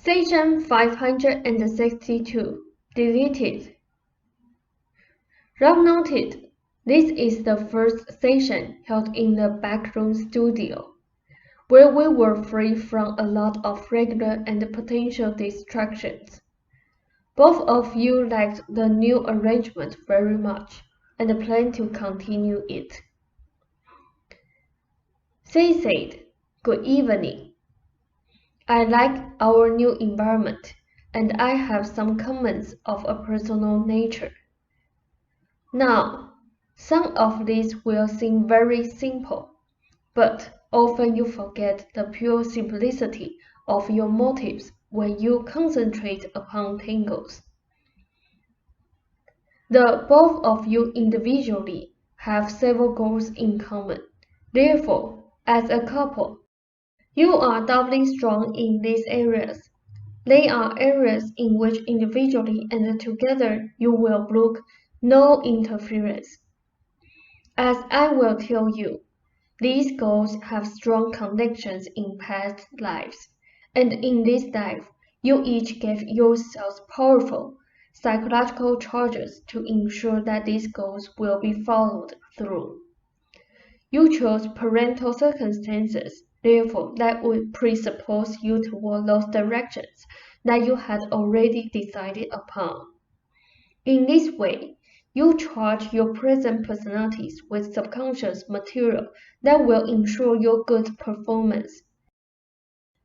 Session 562, deleted. Rob noted, this is the first session held in the backroom studio, where we were free from a lot of regular and potential distractions. Both of you liked the new arrangement very much, and plan to continue it. Seth said, "Good evening. I like our new environment, and I have some comments of a personal nature. Now, some of these will seem very simple, but often you forget the pure simplicity of your motives when you concentrate upon tangles. The both of you individually have several goals in common. Therefore, as a couple, you are doubly strong in these areas. They are areas in which individually and together you will brook no interference. As I will tell you, these goals have strong connections in past lives, and in this life, you each gave yourselves powerful psychological charges to ensure that these goals will be followed through. You chose parental circumstances, therefore, that would presuppose you toward those directions that you had already decided upon. In this way, you charge your present personalities with subconscious material that will ensure your good performance.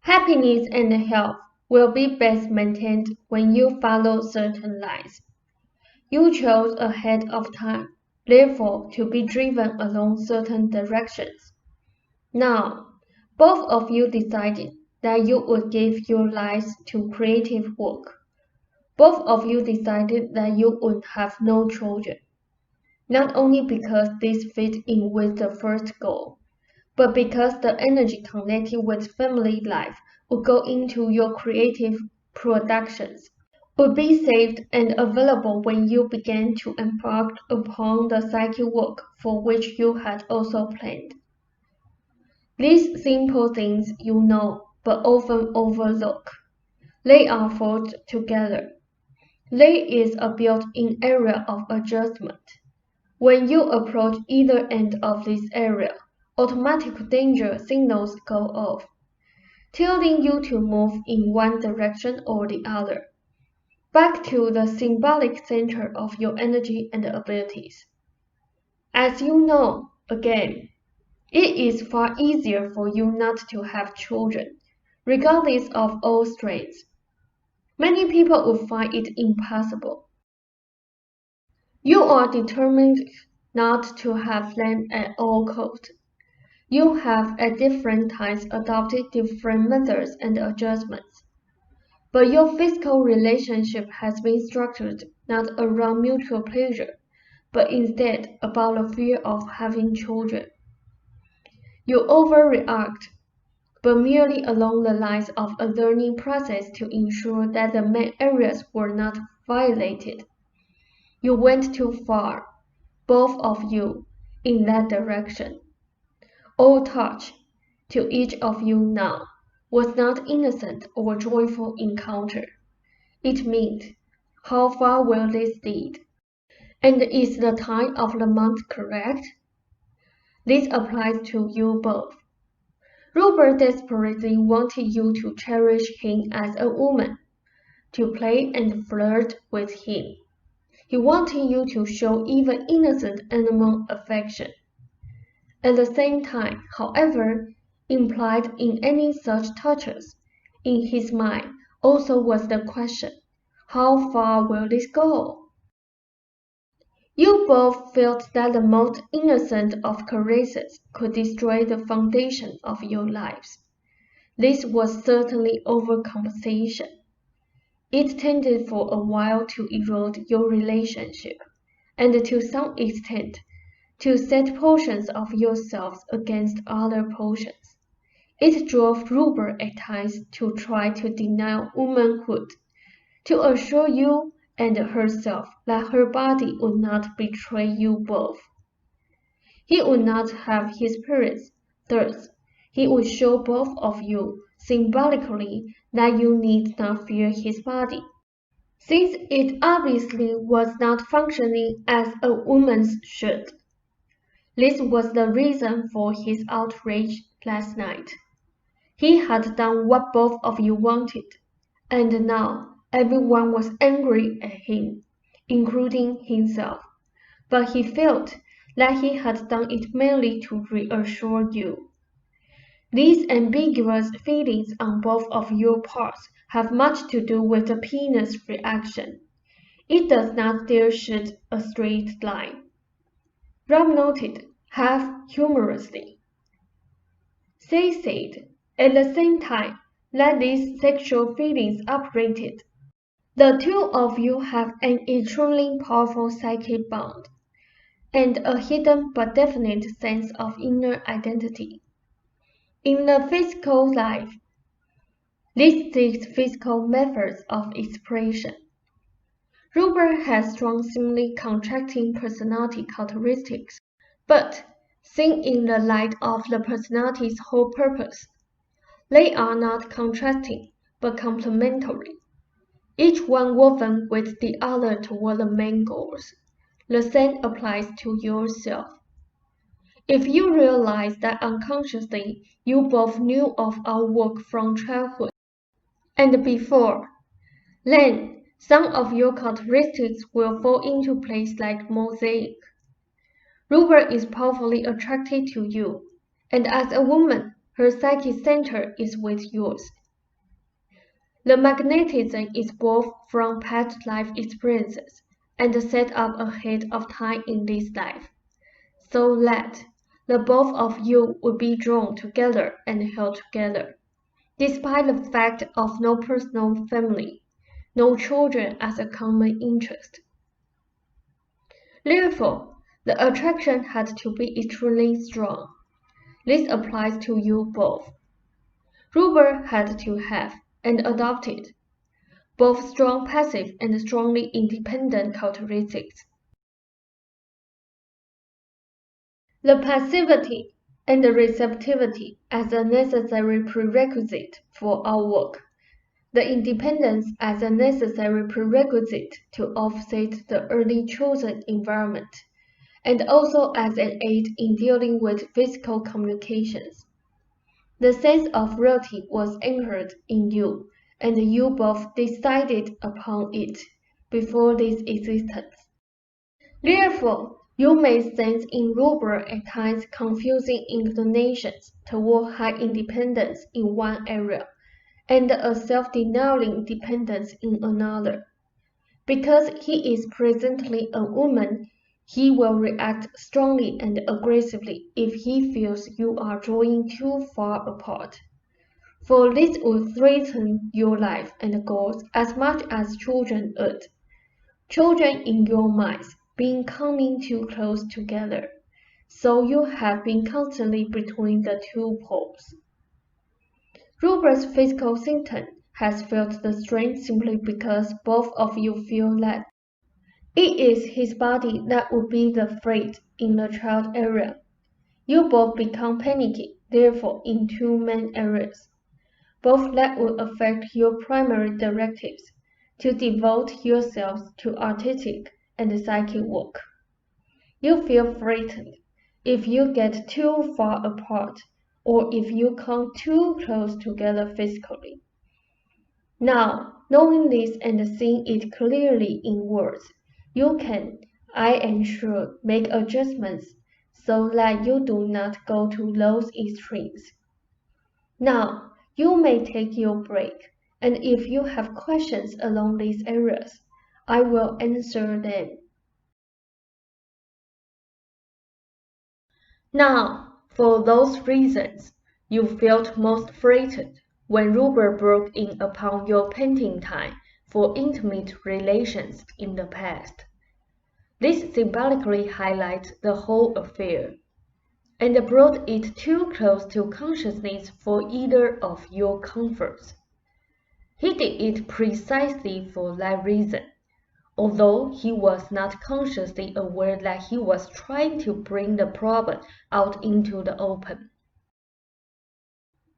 Happiness and health will be best maintained when you follow certain lines. You chose ahead of time, therefore, to be driven along certain directions. Now, both of you decided that you would give your lives to creative work. Both of you decided that you would have no children, not only because this fit in with the first goal, but because the energy connected with family life would go into your creative productions, would be saved and available when you began to embark upon the psychic work for which you had also planned. These simple things you know, but often overlook. They are forged together. There is a built-in area of adjustment. When you approach either end of this area, automatic danger signals go off, telling you to move in one direction or the other, back to the symbolic center of your energy and abilities. As you know, again, it is far easier for you not to have children, regardless of all strains. Many people would find it impossible. You are determined not to have them at all costs. You have at different times adopted different methods and adjustments. But your physical relationship has been structured not around mutual pleasure, but instead about the fear of having children. You overreact, but merely along the lines of a learning process to ensure that the main areas were not violated. You went too far, both of you, in that direction. All touch, to each of you now, was not innocent or joyful encounter. It meant, how far will this lead? And is the time of the month correct? This applies to you both. Robert desperately wanted you to cherish him as a woman, to play and flirt with him. He wanted you to show even innocent animal affection. At the same time, however, implied in any such touches, in his mind also was the question, how far will this go? You both felt that the most innocent of caresses could destroy the foundation of your lives. This was certainly overcompensation. It tended for a while to erode your relationship, and to some extent, to set portions of yourselves against other portions. It drove Rupert at times to try to deny womanhood, to assure you and herself that her body would not betray you both. He would not have his periods, thus, he would show both of you symbolically that you need not fear his body, since it obviously was not functioning as a woman's should. This was the reason for his outrage last night. He had done what both of you wanted, and now everyone was angry at him, including himself. But he felt that he had done it merely to reassure you. These ambiguous feelings on both of your parts have much to do with the penis reaction. It does not dare shoot a straight line. Rob noted, half humorously. They said, at the same time, that these sexual feelings operated. The two of you have an extremely powerful psychic bond, and a hidden but definite sense of inner identity. In the physical life, these 6 physical methods of expression. Robert has strong similarly contracting personality characteristics, but seen in the light of the personality's whole purpose, they are not contrasting, but complementary, each one woven with the other toward the main goals. The same applies to yourself. If you realize that unconsciously you both knew of our work from childhood and before, then some of your characteristics will fall into place like mosaic. Robert is powerfully attracted to you, and as a woman, her psychic center is with yours. The magnetism is both from past life experiences and set up ahead of time in this life, so that the both of you would be drawn together and held together, despite the fact of no personal family, no children as a common interest. Therefore, the attraction had to be extremely strong. This applies to you both. Robert had to have and adopted both strong passive and strongly independent characteristics. The passivity and the receptivity as a necessary prerequisite for our work, the independence as a necessary prerequisite to offset the early chosen environment, and also as an aid in dealing with physical communications. The sense of reality was anchored in you, and you both decided upon it before this existence. Therefore, you may sense in Robert at times confusing inclinations toward high independence in one area, and a self-denying dependence in another. Because he is presently a woman, he will react strongly and aggressively if he feels you are drawing too far apart. For this would threaten your life and goals as much as children would. Children in your minds being coming too close together, so you have been constantly between the two poles. Robert's physical symptom has felt the strain simply because both of you feel that it is his body that would be the freight in the child area. You both become panicky, therefore, in two main areas, both that would affect your primary directives, to devote yourselves to artistic and psychic work. You feel frightened if you get too far apart, or if you come too close together physically. Now, knowing this and seeing it clearly in words, you can, I am sure, make adjustments so that you do not go to those extremes. Now, you may take your break, and if you have questions along these areas, I will answer them. Now, for those reasons, you felt most frightened when Robert broke in upon your painting time for intimate relations in the past. This symbolically highlights the whole affair, and brought it too close to consciousness for either of your comforts. He did it precisely for that reason, although he was not consciously aware that he was trying to bring the problem out into the open.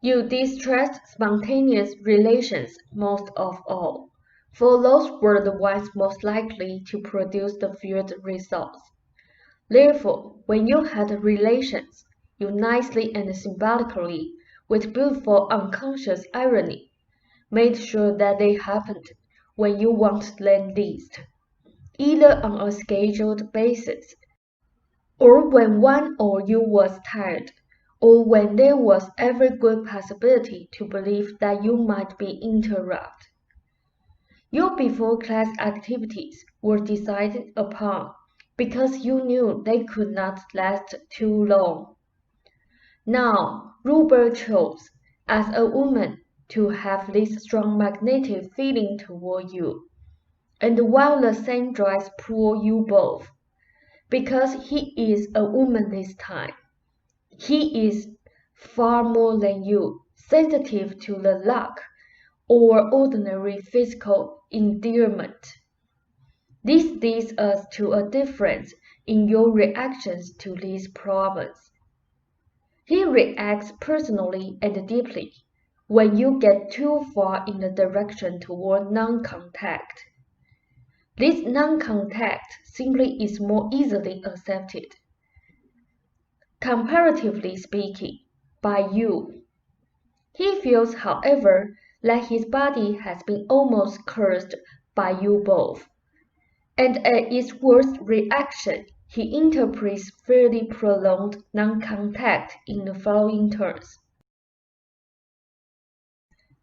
You distrust spontaneous relations most of all, for those were the ones most likely to produce the feared results. Therefore, when you had relations, you nicely and symbolically, with beautiful unconscious irony, made sure that they happened when you wanted them least, either on a scheduled basis, or when one of you was tired, or when there was every good possibility to believe that you might be interrupted. Your before-class activities were decided upon because you knew they could not last too long. Now, Ruber chose, as a woman, to have this strong magnetic feeling toward you, and while the same drives pull you both, because he is a woman this time, he is far more than you, sensitive to the luck or ordinary physical endearment. This leads us to a difference in your reactions to these problems. He reacts personally and deeply when you get too far in the direction toward non-contact. This non-contact simply is more easily accepted, comparatively speaking, by you. He feels, however, that his body has been almost cursed by you both, and at its worst reaction, he interprets fairly prolonged non-contact in the following terms.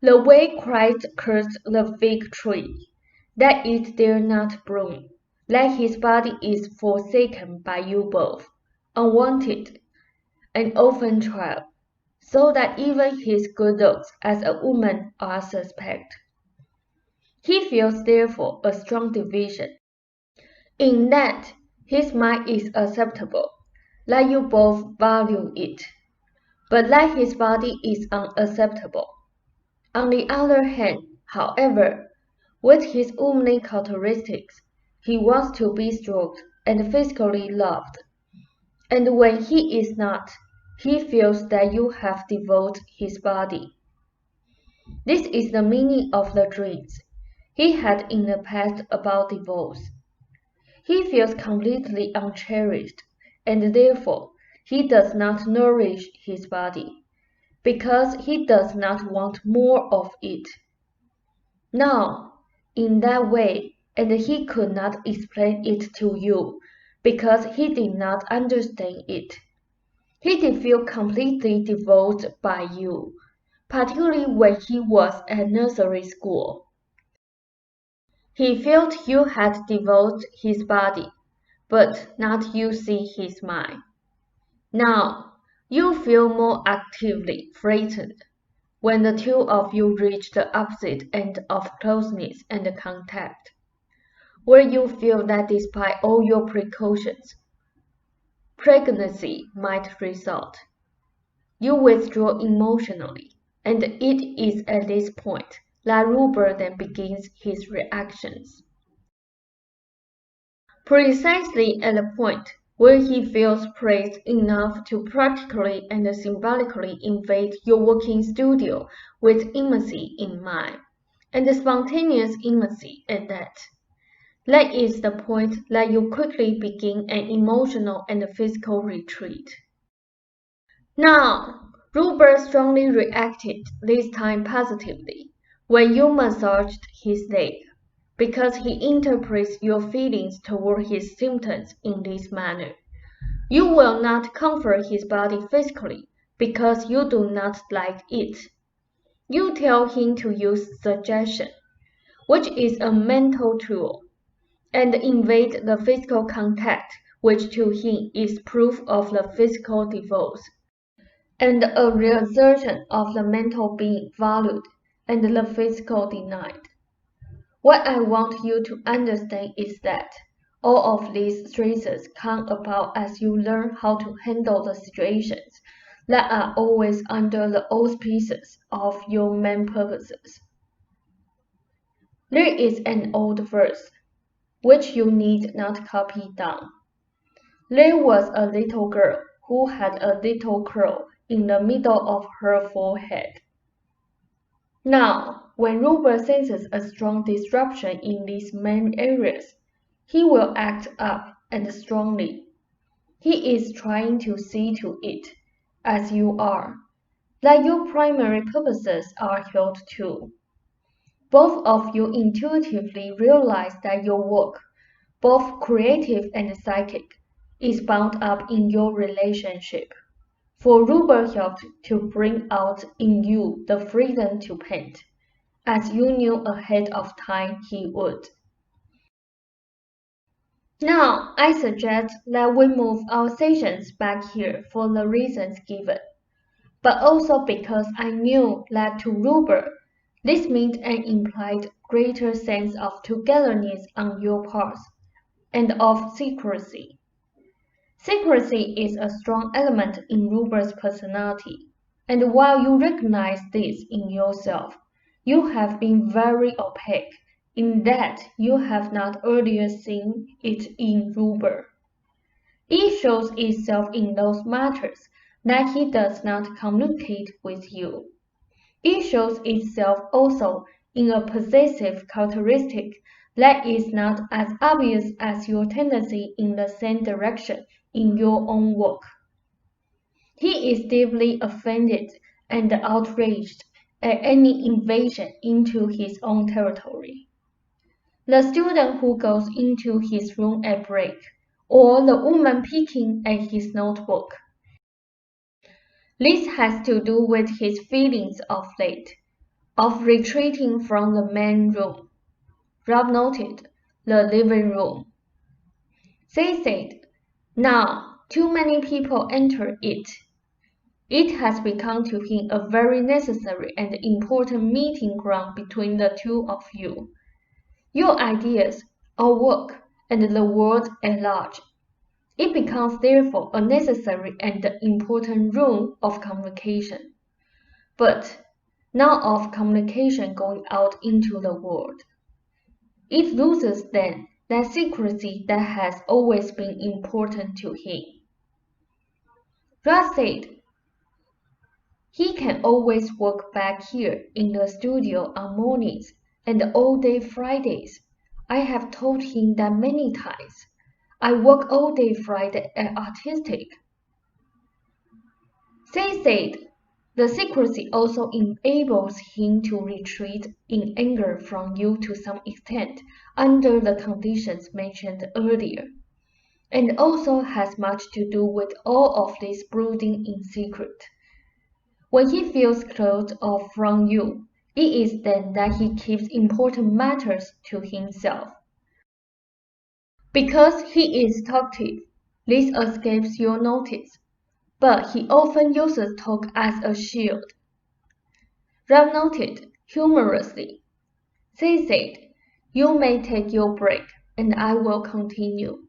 The way Christ cursed the fig tree, that it dare not bloom, that his body is forsaken by you both, unwanted, an orphan child, so that even his good looks as a woman are suspect. He feels therefore a strong division, in that his mind is acceptable, that you both value it, but that his body is unacceptable. On the other hand, however, with his womanly characteristics, he wants to be stroked and physically loved, and when he is not, he feels that you have devoted his body. This is the meaning of the dreams he had in the past about divorce. He feels completely uncherished, and therefore he does not nourish his body, because he does not want more of it. Now, in that way, and he could not explain it to you, because he did not understand it. He did feel completely devoted by you, particularly when he was at nursery school. He felt you had devoted his body, but not you see his mind. Now, you feel more actively frightened when the two of you reach the opposite end of closeness and contact, where you feel that despite all your precautions, pregnancy might result. You withdraw emotionally, and it is at this point that Ruber then begins his reactions. Precisely at the point where he feels praised enough to practically and symbolically invade your working studio with intimacy in mind, and spontaneous intimacy at that. That is the point that you quickly begin an emotional and physical retreat. Now, Ruber strongly reacted, this time positively, when you massaged his leg, because he interprets your feelings toward his symptoms in this manner. You will not comfort his body physically, because you do not like it. You tell him to use suggestion, which is a mental tool, and invade the physical contact, which to him is proof of the physical divorce, and a reassertion of the mental being valued and the physical denied. What I want you to understand is that all of these stresses come about as you learn how to handle the situations that are always under the auspices of your main purposes. There is an old verse, which you need not copy down. There was a little girl who had a little crow in the middle of her forehead. Now, when Ruber senses a strong disruption in these main areas, he will act up and strongly. He is trying to see to it, as you are, that your primary purposes are held too. Both of you intuitively realize that your work, both creative and psychic, is bound up in your relationship. For Ruber helped to bring out in you the freedom to paint, as you knew ahead of time he would. Now, I suggest that we move our sessions back here for the reasons given, but also because I knew that to Ruber, this meant an implied greater sense of togetherness on your part, and of secrecy. Secrecy is a strong element in Ruber's personality, and while you recognize this in yourself, you have been very opaque in that you have not earlier seen it in Ruber. It shows itself in those matters that he does not communicate with you. It shows itself also in a possessive characteristic that is not as obvious as your tendency in the same direction in your own work. He is deeply offended and outraged at any invasion into his own territory. The student who goes into his room at break, or the woman picking at his notebook. This has to do with his feelings of late, of retreating from the main room. Rob noted, the living room. They said, now, too many people enter it. It has become to him a very necessary and important meeting ground between the two of you. Your ideas, our work, and the world at large. It becomes therefore a necessary and important room of communication. But not of communication going out into the world. It loses then that secrecy that has always been important to him. Russ said, he can always work back here in the studio on mornings and all day Fridays. I have told him that many times. I work all day Friday at artistic. They said, the secrecy also enables him to retreat in anger from you to some extent under the conditions mentioned earlier, and also has much to do with all of this brooding in secret. When he feels closed off from you, it is then that he keeps important matters to himself. Because he is talkative, this escapes your notice, but he often uses talk as a shield. Rob noted humorously. They said, you may take your break, and I will continue.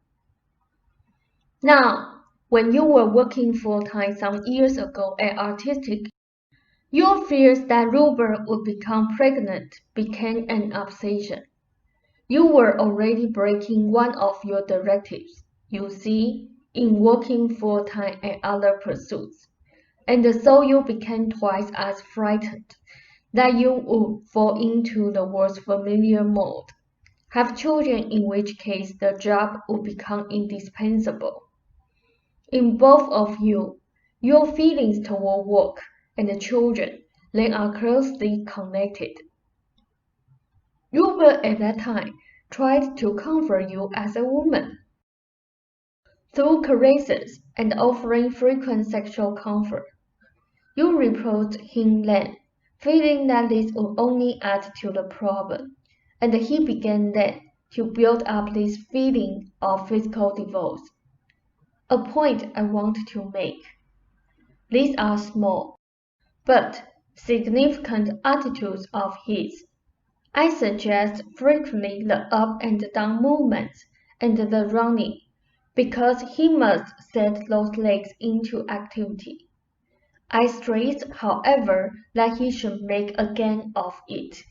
Now, when you were working full-time some years ago at artistic, your fears that Ruber would become pregnant became an obsession. You were already breaking one of your directives, you see, in working full-time at other pursuits, and so you became twice as frightened that you would fall into the world's familiar mode, have children in which case the job would become indispensable. In both of you, your feelings toward work and the children then are closely connected. Ruber at that time tried to comfort you as a woman. Through caresses and offering frequent sexual comfort. You reproached him then, feeling that this would only add to the problem, and he began then to build up this feeling of physical divorce. A point I want to make. These are small, but significant attitudes of his. I suggest frequently the up and down movements and the running, because he must set those legs into activity. I stress, however, that he should make a gain of it.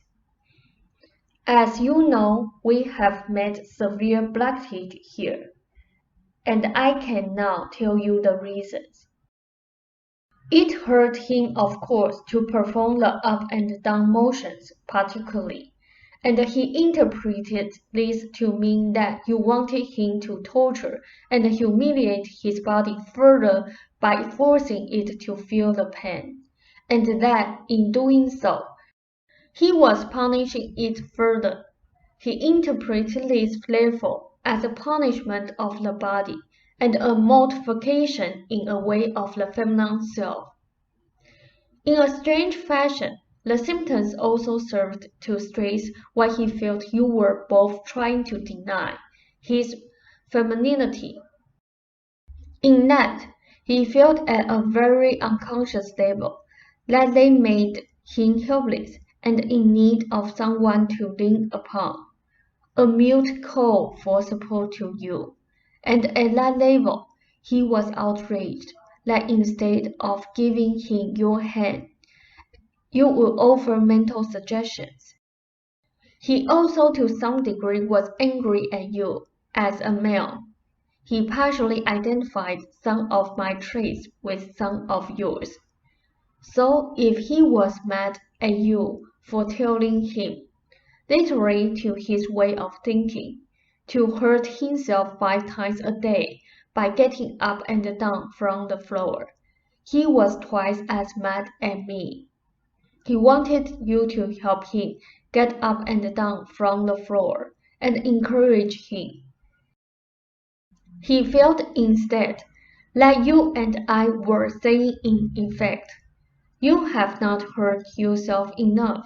As you know, we have met severe blockage here, and I can now tell you the reasons. It hurt him, of course, to perform the up and down motions particularly, and he interpreted this to mean that you wanted him to torture and humiliate his body further by forcing it to feel the pain, and that, in doing so, he was punishing it further. He interpreted this, therefore, as a punishment of the body, and a mortification in a way of the feminine self. In a strange fashion, the symptoms also served to stress what he felt you were both trying to deny, his femininity. In that, he felt at a very unconscious level that they made him helpless and in need of someone to lean upon, a mute call for support to you. And at that level, he was outraged that instead of giving him your hand, you would offer mental suggestions. He also to some degree was angry at you as a male. He partially identified some of my traits with some of yours. So if he was mad at you for telling him, literally to his way of thinking, to hurt himself 5 times a day by getting up and down from the floor, he was twice as mad at me. He wanted you to help him get up and down from the floor and encourage him. He felt instead that you and I were saying in effect, you have not hurt yourself enough.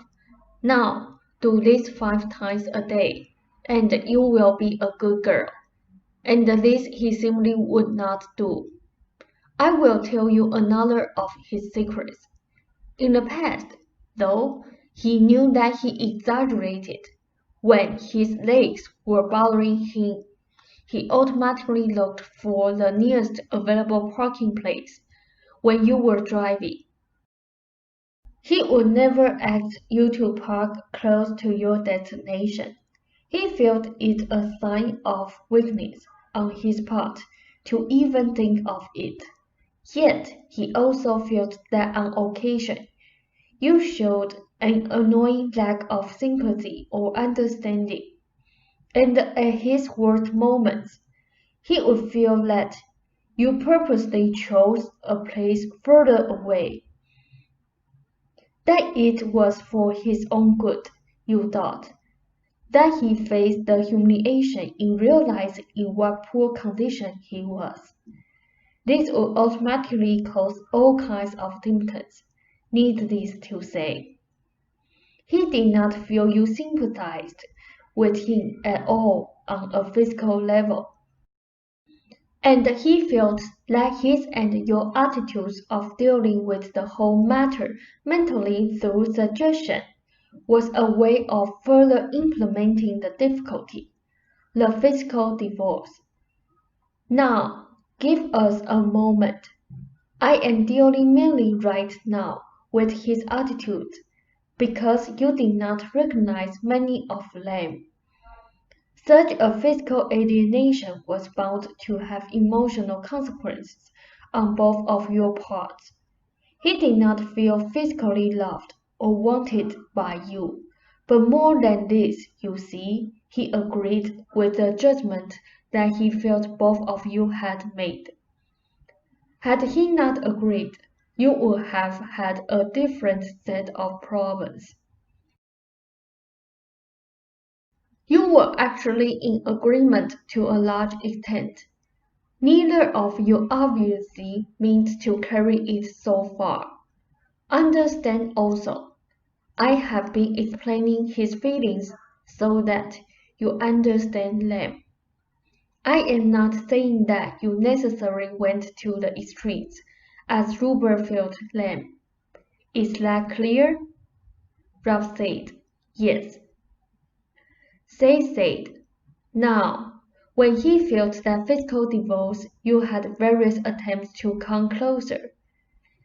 Now do this 5 times a day, and you will be a good girl. And this he simply would not do. I will tell you another of his secrets. In the past, though, he knew that he exaggerated. When his legs were bothering him, he automatically looked for the nearest available parking place when you were driving. He would never ask you to park close to your destination. He felt it a sign of weakness on his part to even think of it. Yet he also felt that on occasion you showed an annoying lack of sympathy or understanding, and at his worst moments, he would feel that you purposely chose a place further away. That it was for his own good, you thought, that he faced the humiliation in realizing in what poor condition he was. This would automatically cause all kinds of symptoms, needless to say. He did not feel you sympathized with him at all on a physical level. And he felt that his and your attitudes of dealing with the whole matter mentally through suggestion was a way of further implementing the difficulty, the physical divorce. Now, give us a moment. I am dealing mainly right now with his attitudes, because you did not recognize many of them. Such a physical alienation was bound to have emotional consequences on both of your parts. He did not feel physically loved or wanted by you, but more than this, you see, he agreed with the judgment that he felt both of you had made. Had he not agreed, you would have had a different set of problems. You were actually in agreement to a large extent. Neither of you obviously meant to carry it so far. Understand also, I have been explaining his feelings so that you understand them. I am not saying that you necessarily went to the extremes, as Rupert felt them. Is that clear? Ralph said, yes. Seth said, now, when he felt that physical divorce, you had various attempts to come closer,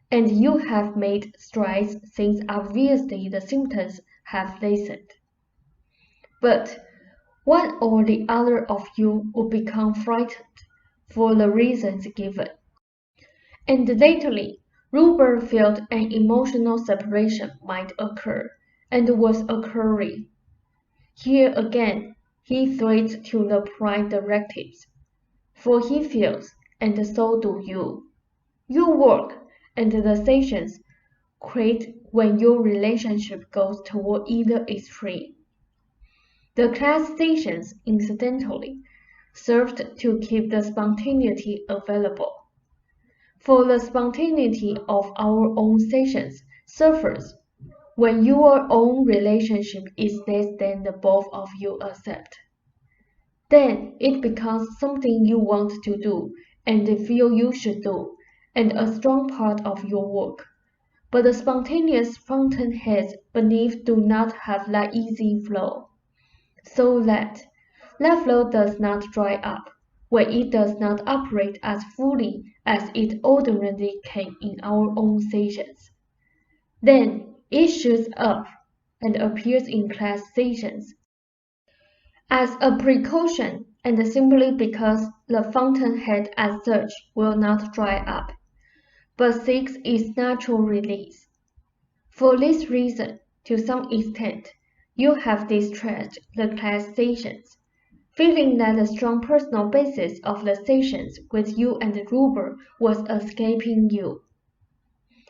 and you have made strides since obviously the symptoms have lessened. But one or the other of you would become frightened for the reasons given. And lately, Ruber felt an emotional separation might occur, and was occurring. Here again, he threads to the prime directives, for he feels, and so do you. Your work and the sessions create when your relationship goes toward either extreme. The class sessions, incidentally, served to keep the spontaneity available. For the spontaneity of our own sessions suffers when your own relationship is less than the both of you accept. Then it becomes something you want to do and feel you should do, and a strong part of your work. But the spontaneous fountainheads beneath do not have that easy flow, so that flow does not dry up when it does not operate as fully as it ordinarily can in our own sessions. Then it shoots up and appears in class sessions as a precaution, and simply because the fountainhead as such will not dry up, but seeks its natural release. For this reason, to some extent, you have distressed the class sessions, feeling that the strong personal basis of the sessions with you and Ruber was escaping you.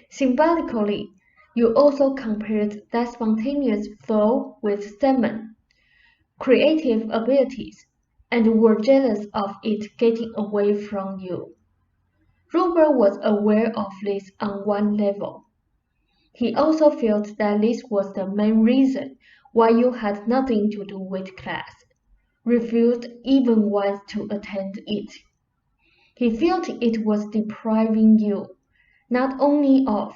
Symbolically, you also compared that spontaneous flow with salmon, creative abilities, and were jealous of it getting away from you. Ruber was aware of this on one level. He also felt that this was the main reason why you had nothing to do with class, refused even once to attend it. He felt it was depriving you, not only of,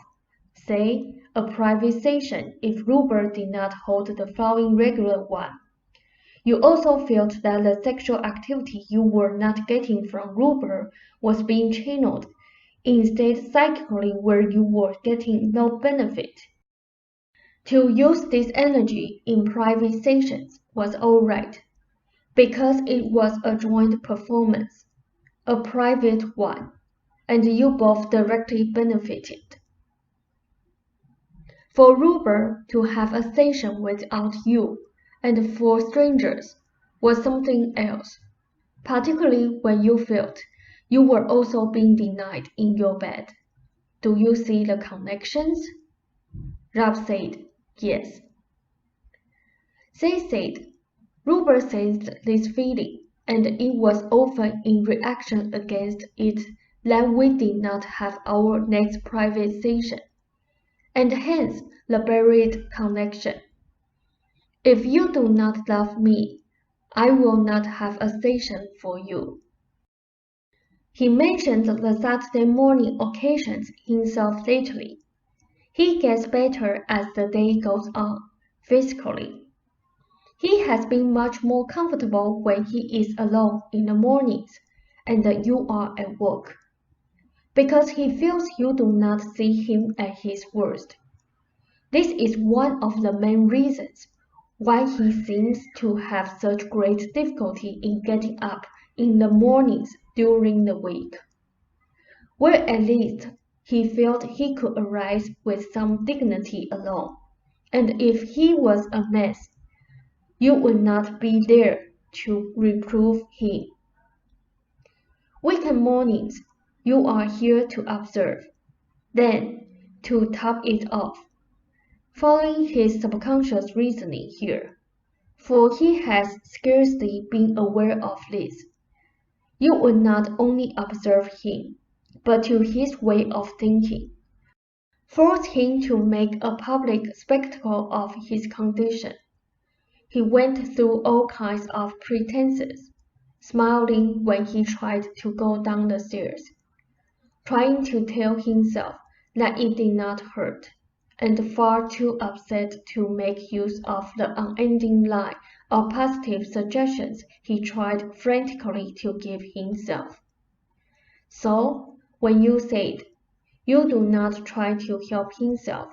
say, a private session if Ruber did not hold the following regular one. You also felt that the sexual activity you were not getting from Ruber was being channeled instead psychically where you were getting no benefit. To use this energy in private sessions was all right, because it was a joint performance, a private one, and you both directly benefited. For Ruber to have a session without you and for strangers was something else, particularly when you felt you were also being denied in your bed. Do you see the connections? Rob said, yes. They said, Ruber sensed this feeling, and it was often in reaction against it that we did not have our next private session, and hence the buried connection. If you do not love me, I will not have a session for you. He mentioned the Saturday morning occasions himself lately. He gets better as the day goes on, physically. He has been much more comfortable when he is alone in the mornings and you are at work, because he feels you do not see him at his worst. This is one of the main reasons why he seems to have such great difficulty in getting up in the mornings during the week, where at least he felt he could arise with some dignity alone, and if he was a mess, you would not be there to reprove him. Weekend mornings, you are here to observe. Then, to top it off, following his subconscious reasoning here, for he has scarcely been aware of this, you would not only observe him, but to his way of thinking, force him to make a public spectacle of his condition. He went through all kinds of pretenses, smiling when he tried to go down the stairs, trying to tell himself that it did not hurt, and far too upset to make use of the unending line of positive suggestions he tried frantically to give himself. So, when you said, you do not try to help himself,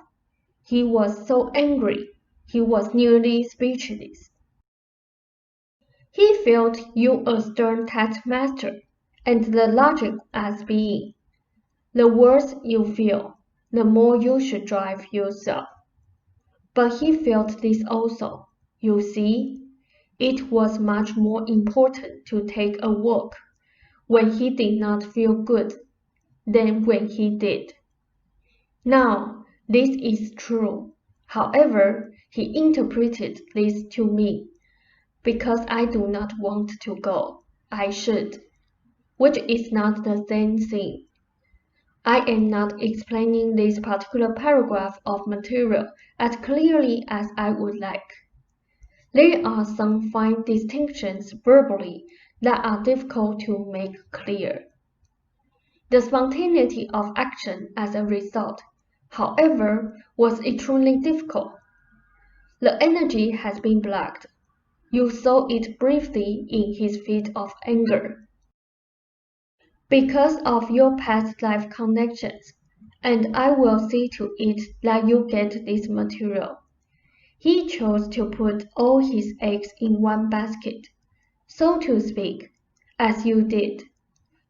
he was so angry, he was nearly speechless. He felt you a stern taskmaster, and the logic as being, the worse you feel, the more you should drive yourself. But he felt this also. You see, it was much more important to take a walk when he did not feel good than when he did. Now, this is true. However, he interpreted this to me, because I do not want to go, I should, which is not the same thing. I am not explaining this particular paragraph of material as clearly as I would like. There are some fine distinctions verbally that are difficult to make clear. The spontaneity of action as a result, however, was extremely difficult. The energy has been blocked. You saw it briefly in his fit of anger. Because of your past life connections, and I will see to it that you get this material. He chose to put all his eggs in one basket, so to speak, as you did.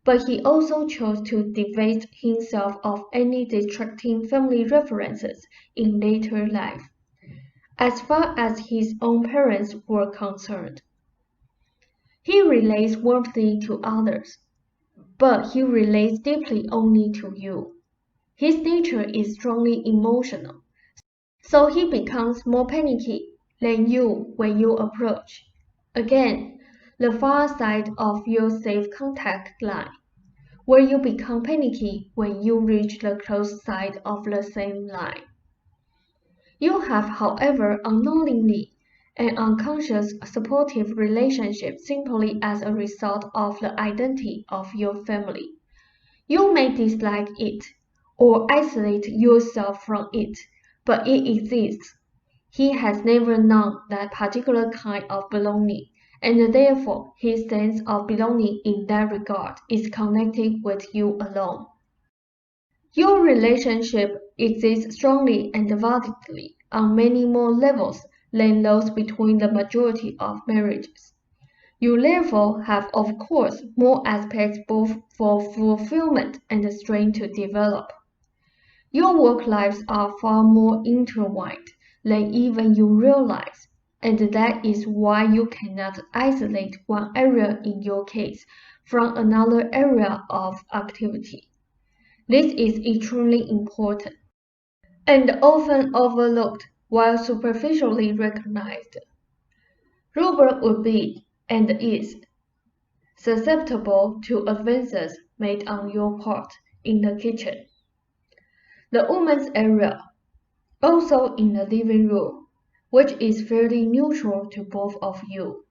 But he also chose to divest himself of any distracting family references in later life, as far as his own parents were concerned. He relates warmly to others, but he relates deeply only to you. His nature is strongly emotional, so he becomes more panicky than you when you approach. Again, the far side of your safe contact line, where you become panicky when you reach the close side of the same line. You have, however, unknowingly an unconscious supportive relationship simply as a result of the identity of your family. You may dislike it or isolate yourself from it, but it exists. He has never known that particular kind of belonging, and therefore his sense of belonging in that regard is connected with you alone. Your relationship exists strongly and validly on many more levels than those between the majority of marriages. You therefore have, of course, more aspects both for fulfillment and strength to develop. Your work lives are far more intertwined than even you realize, and that is why you cannot isolate one area in your case from another area of activity. This is extremely important, and often overlooked while superficially recognized. Robert would be, and is, susceptible to advances made on your part in the kitchen, the woman's area, also in the living room, which is fairly neutral to both of you,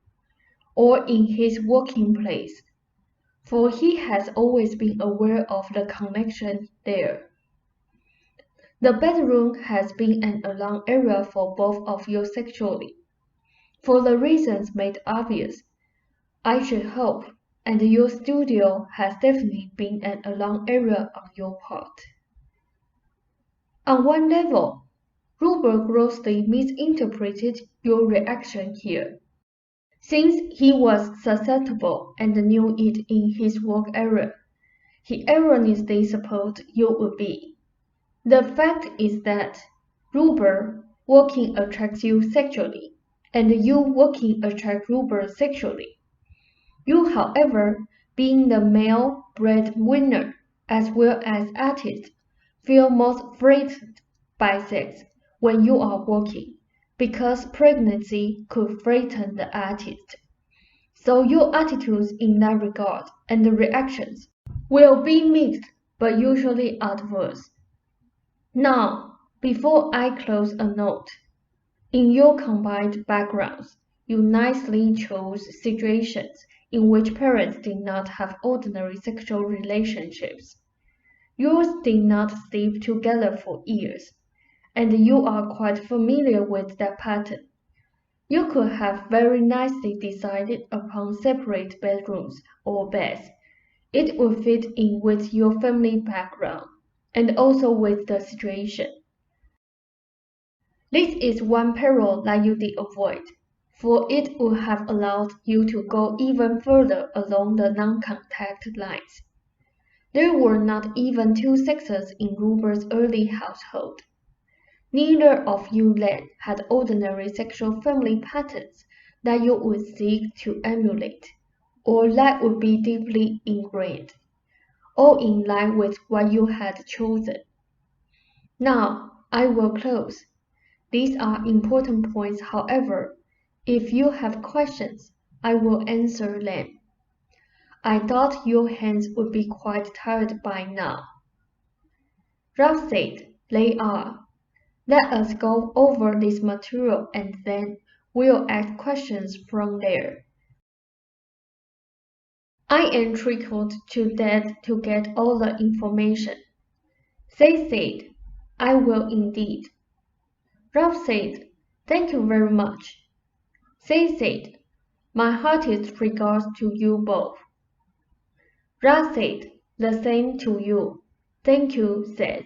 or in his working place, for he has always been aware of the connection there. The bedroom has been an alarm area for both of you sexually, for the reasons made obvious, I should hope, and your studio has definitely been an alarm area on your part. On one level, Robert grossly misinterpreted your reaction here, since he was susceptible and knew it in his work area. He erroneously supposed you would be. The fact is that Robert working attracts you sexually, and you working attract Robert sexually. You, however, being the male breadwinner as well as artist, feel most frightened by sex when you are working, because pregnancy could frighten the artist. So your attitudes in that regard and the reactions will be mixed but usually adverse. Now, before I close a note, in your combined backgrounds, you nicely chose situations in which parents did not have ordinary sexual relationships. Yours did not sleep together for years, and you are quite familiar with that pattern. You could have very nicely decided upon separate bedrooms or beds. It would fit in with your family background, and also with the situation. This is one peril that you did avoid, for it would have allowed you to go even further along the non-contact lines. There were not even two sexes in Rupert's early household. Neither of you then had ordinary sexual family patterns that you would seek to emulate, or that would be deeply ingrained, all in line with what you had chosen. Now, I will close. These are important points, however. If you have questions, I will answer them. I thought your hands would be quite tired by now. Ralph said, they are. Let us go over this material and then we'll ask questions from there. I am trickled to death to get all the information. They said, I will indeed. Ralph said, thank you very much. They said, my heartiest regards to you both. Ralph said, the same to you. Thank you, Seth.